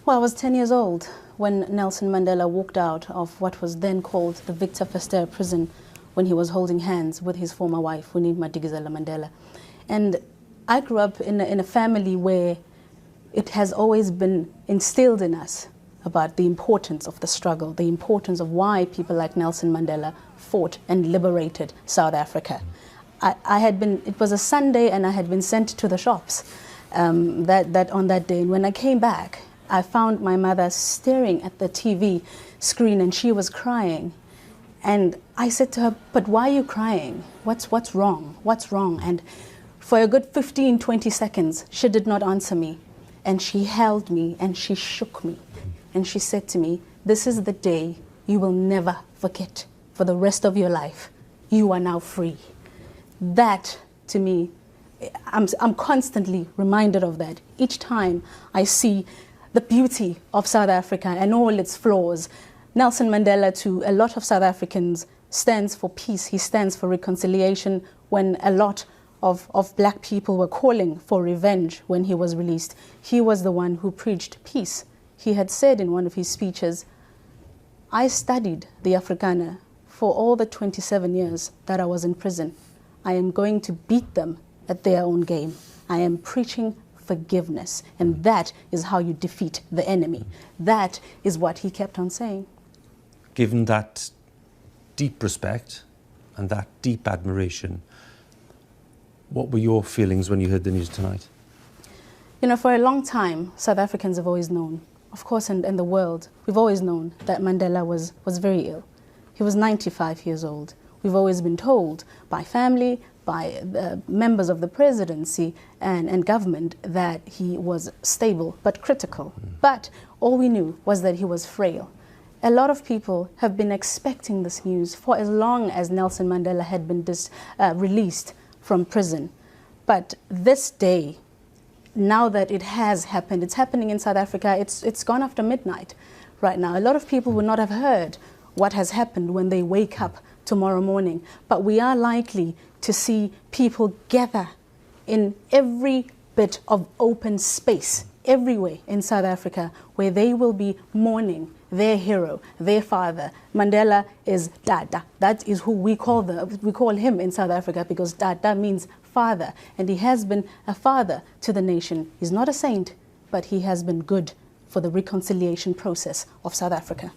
Well, I was 10 years old when Nelson Mandela walked out of what was then called the Victor Verster prison when he was holding hands with his former wife, Winnie Madikizela Mandela. And I grew up in a family where it has always been instilled in us about the importance of the struggle, the importance of why people like Nelson Mandela fought and liberated South Africa. It was a Sunday and I had been sent to the shops on that day. And when I came back, I found my mother staring at the TV screen and she was crying. And I said to her, "But why are you crying? What's wrong? What's wrong?" And for a good 15, 20 seconds, she did not answer me. And she held me and she shook me. And she said to me, "This is the day you will never forget for the rest of your life. You are now free." That, to me, I'm constantly reminded of that. Each time I see the beauty of South Africa and all its flaws. Nelson Mandela, to a lot of South Africans, stands for peace. He stands for reconciliation when a lot of black people were calling for revenge when he was released. He was the one who preached peace. He had said in one of his speeches, "I studied the Afrikaner for all the 27 years that I was in prison. I am going to beat them at their own game. I am preaching forgiveness, and that is how you defeat the enemy." That is what he kept on saying. Given that deep respect and that deep admiration, what were your feelings when you heard the news tonight? You know, for a long time, South Africans have always known, of course, in the world, we've always known that Mandela was very ill. He was 95 years old. We've always been told by family, by members of the presidency and government that he was stable but critical. But all we knew was that he was frail. A lot of people have been expecting this news for as long as Nelson Mandela had been released from prison. But this day, now that it has happened, it's happening in South Africa, it's gone after midnight right now. A lot of people will not have heard what has happened when they wake up tomorrow morning. But we are likely to see people gather in every bit of open space everywhere in South Africa where they will be mourning their hero, their father. Mandela is Dada. That is who we call him in South Africa, because Dada means father, and he has been a father to the nation. He's not a saint, but he has been good for the reconciliation process of South Africa.